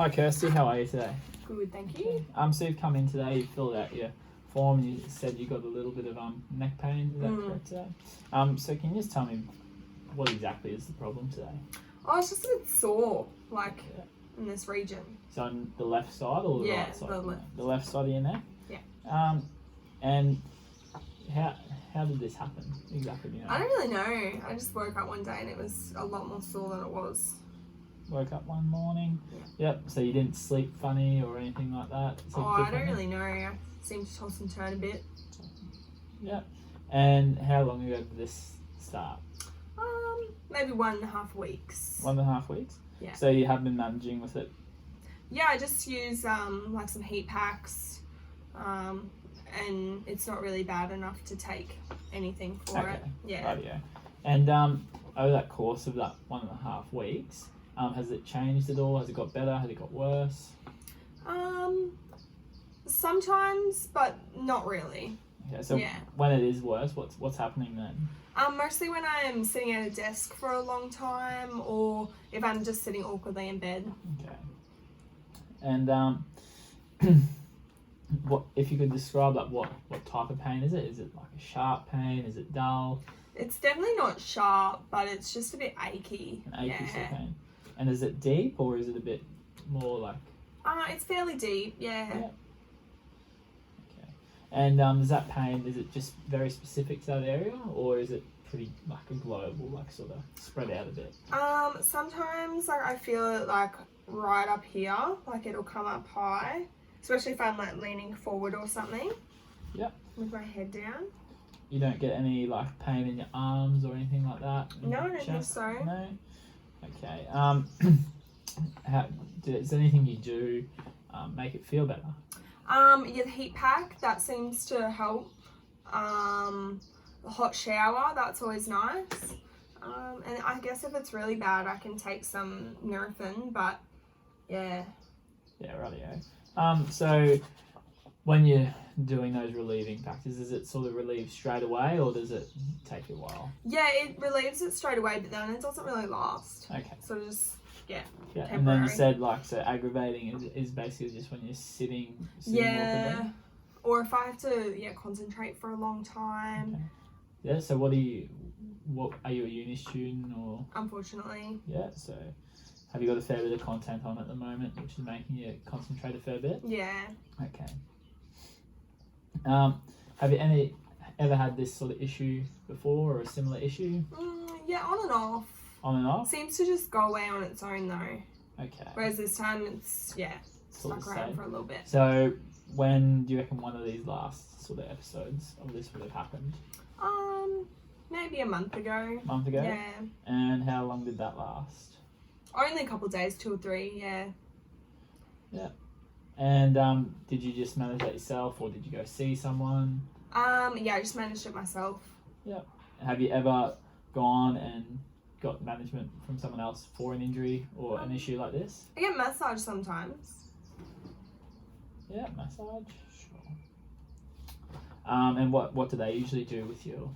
Hi Kirsty, how are you today? Good, thank you. So you've come in today, you filled out your form and you said you got a little bit of neck pain, is that correct today? So can you just tell me what exactly is the problem today? Oh, it's just a bit sore, in this region. So on the left side or the right side? The left. The left side of your neck? Yeah. And how did this happen exactly? You know? I don't really know. I just woke up one day and it was a lot more sore than it was. Woke up one morning? Yeah. Yep, so you didn't sleep funny or anything like that? I don't really know. I seem to toss and turn a bit. Yep. And how long ago did this start? Maybe 1.5 weeks. 1.5 weeks? Yeah. So you have been managing with it? Yeah, I just use some heat packs, and it's not really bad enough to take anything for it. Yeah. Rightio. And over that course of that 1.5 weeks, has it changed at all? Has it got better? Has it got worse? Sometimes, but not really. Okay, so when it is worse, what's happening then? Mostly when I'm sitting at a desk for a long time, or if I'm just sitting awkwardly in bed. Okay. And what if you could describe what type of pain is it? Is it like a sharp pain? Is it dull? It's definitely not sharp, but it's just a bit achy. An achy sort of pain. And is it deep or is it a bit more like? It's fairly deep. Yeah. Okay. And is that pain? Is it just very specific to that area, or is it pretty like a global, sort of spread out a bit? Sometimes I feel it right up here, it'll come up high, especially if I'm leaning forward or something. Yep. With my head down. You don't get any pain in your arms or anything like that? No, I don't think so. No? Okay. Is there anything you do make it feel better? The heat pack, that seems to help. The hot shower, that's always nice. And I guess if it's really bad, I can take some Nurofen, but yeah. Yeah, rightio. So when you're doing those relieving factors, does it sort of relieve straight away or does it take a while? Yeah, it relieves it straight away, but then it doesn't really last. Okay. So just, yeah. Temporary. And then you said so aggravating is basically just when you're sitting awkwardly? Or if I have to concentrate for a long time. Okay. Yeah, so what are you a uni student or? Unfortunately. Yeah, so have you got a fair bit of content on at the moment which is making you concentrate a fair bit? Yeah. Okay. Have you ever had this sort of issue before or a similar issue? Yeah, on and off. On and off? Seems to just go away on its own though. Okay. Whereas this time it's stuck around for a little bit. So when do you reckon one of these last sort of episodes of this would have happened? Maybe a month ago. A month ago? Yeah. And how long did that last? Only a couple of days, 2 or 3, yeah. Yeah. And did you just manage that yourself or did you go see someone? Yeah, I just managed it myself. Yeah. Have you ever gone and got management from someone else for an injury or an issue like this? I get massage sometimes. Yeah, massage, sure. And what do they usually do with you?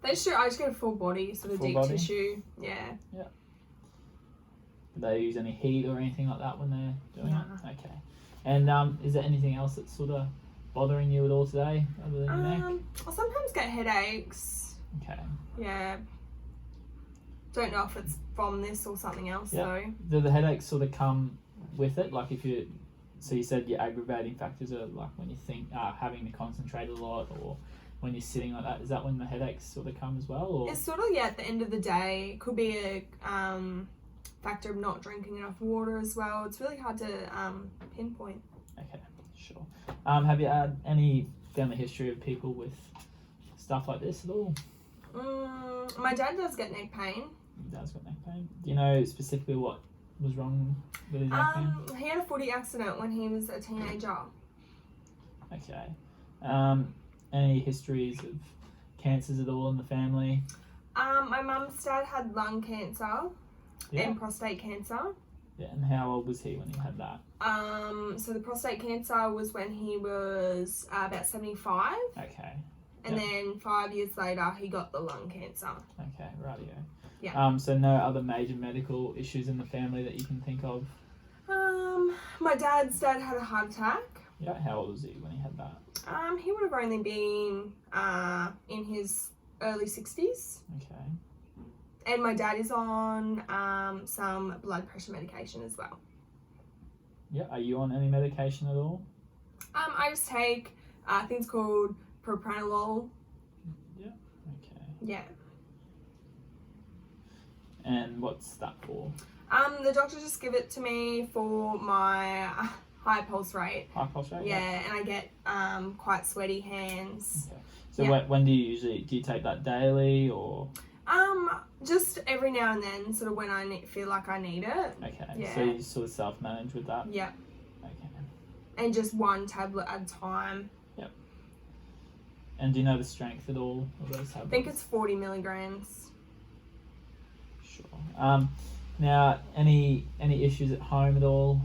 I just get a full body, sort of deep tissue. Yeah. Yeah. Do they use any heat or anything like that when they're doing it? Okay. And is there anything else that's sort of bothering you at all today other than your neck? I sometimes get headaches. Okay. Yeah. Don't know if it's from this or something else though. Do the headaches sort of come with it? So you said your aggravating factors are when you think having to concentrate a lot or when you're sitting like that. Is that when the headaches sort of come as well? Or? It's sort of, at the end of the day. It could be a factor of not drinking enough water as well. It's really hard to pinpoint. Okay, sure. Have you had any family history of people with stuff like this at all? My dad does get neck pain. He does get neck pain. Do you know specifically what was wrong with his neck pain? He had a footy accident when he was a teenager. Okay. Any histories of cancers at all in the family? My mum's dad had lung cancer and prostate cancer. Yeah, and how old was he when he had that? So the prostate cancer was when he was about 75. Okay. And then 5 years later, he got the lung cancer. Okay, rightio. Yeah. So no other major medical issues in the family that you can think of? My dad's dad had a heart attack. Yeah, how old was he when he had that? He would have only been in his early 60s. Okay. And my dad is on some blood pressure medication as well. Yeah, are you on any medication at all? I just take things called propranolol. Yeah, okay. Yeah. And what's that for? The doctor just give it to me for my high pulse rate. High pulse rate? Yeah, and I get quite sweaty hands. Okay. So Yeah. when do you take that daily or? Just every now and then, sort of when I feel like I need it. Okay, Yeah. so you sort of self-manage with that? Yeah. Okay. And just one tablet at a time. And do you know the strength at all of those tablets? I think it's 40 milligrams. Sure. Now, any issues at home at all?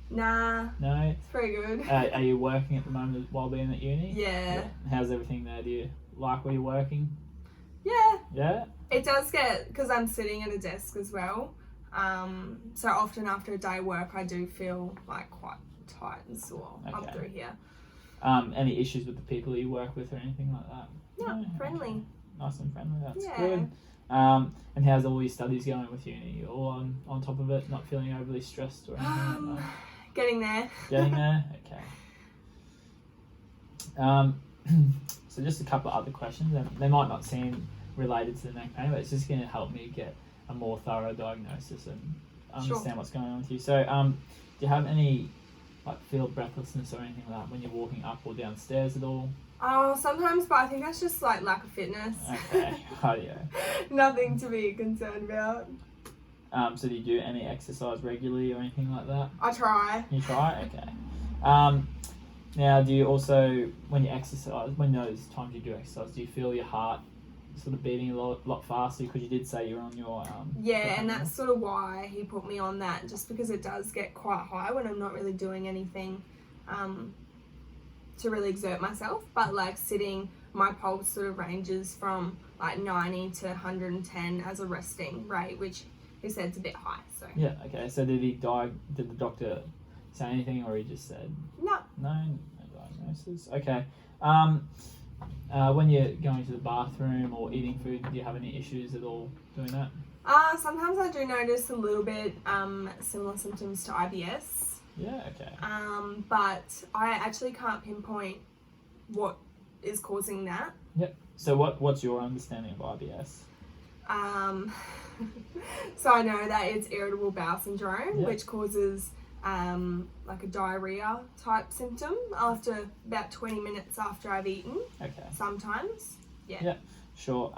Nah, No? it's pretty good. Are you working at the moment while being at uni? Yeah. How's everything there? Do you like where you're working? Yeah. Yeah? It does get, because I'm sitting at a desk as well. So often after a day of work, I do feel like quite tight and sore up Okay. through here. Any issues with the people you work with or anything like that? No, Okay. friendly. Nice and friendly, that's Yeah. good. And how's all your studies going with uni? You all on top of it, not feeling overly stressed or anything like that? Getting there. Getting there? Okay. So just a couple of other questions, and they might not seem related to the neck pain, but it's just going to help me get a more thorough diagnosis and understand what's going on with you. So, do you have any feel breathlessness or anything like that when you're walking up or down stairs at all? Oh, sometimes, but I think that's just like lack of fitness. Okay. Oh, yeah. Nothing to be concerned about. So do you do any exercise regularly or anything like that? I try. You try? Okay. Now, do you also, when you exercise, when those times you do exercise, do you feel your heart sort of beating a lot faster? Because you did say you're on your... Yeah, and that's sort of why he put me on that, just because it does get quite high when I'm not really doing anything to really exert myself. But like sitting, my pulse sort of ranges from like 90 to 110 as a resting rate, which he said is a bit high. So Yeah, okay. So did the doctor say anything, or he just said... no. No diagnosis? Okay. When you're going to the bathroom or eating food, do you have any issues at all doing that? Sometimes I do notice a little bit similar symptoms to IBS. Yeah, okay. But I actually can't pinpoint what is causing that. Yep. So what's your understanding of IBS? So I know that it's irritable bowel syndrome, Yep. which causes like a diarrhea type symptom after about 20 minutes after I've eaten. Okay. Sometimes. Yeah. Yep. Sure.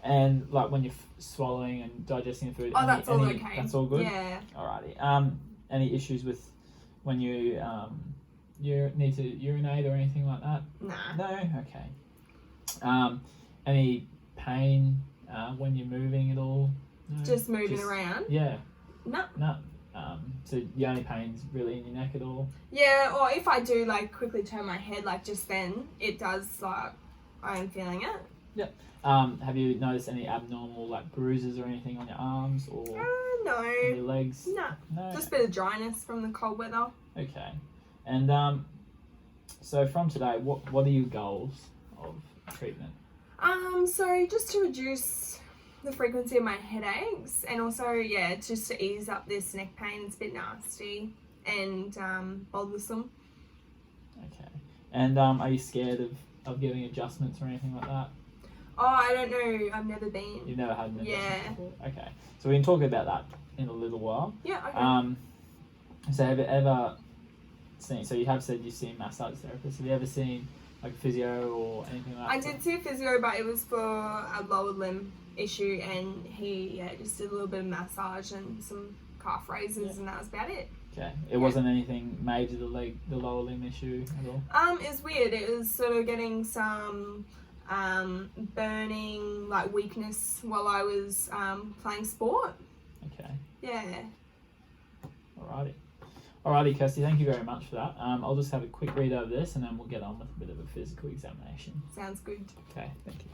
And like when you're swallowing and digesting the food. Oh, that's all okay. That's all good? Yeah. Alrighty. Any issues with when you need to urinate or anything like that? Nah. No? Okay. Any pain when you're moving at all? No? Just moving around? Yeah. No. No. So the only pain's really in your neck at all? Yeah, or if I do like quickly turn my head, like just then, it does like I am feeling it. Yep. Have you noticed any abnormal like bruises or anything on your arms or No. on your legs? No. No. Just a bit of dryness from the cold weather. Okay. And so from today, what are your goals of treatment? So just to reduce the frequency of my headaches, and also just to ease up this neck pain. It's a bit nasty and bothersome. Okay. And are you scared of getting adjustments or anything like that? Oh, I don't know. I've never been. You've never had an adjustment Yeah. before? Okay. So we can talk about that in a little while. Yeah. Okay. So have you ever seen? So you have said you've seen massage therapists. Have you ever seen like physio or anything like that? I did see a physio, but it was for a lower limb issue, and he just did a little bit of massage and some calf raises, and that was about it. Okay. It wasn't anything major, the lower limb issue at all? It was weird. It was sort of getting some burning, like weakness while I was playing sport. Okay. Yeah. Alrighty, Kirsty, thank you very much for that. I'll just have a quick read over this and then we'll get on with a bit of a physical examination. Sounds good. Okay, thank you.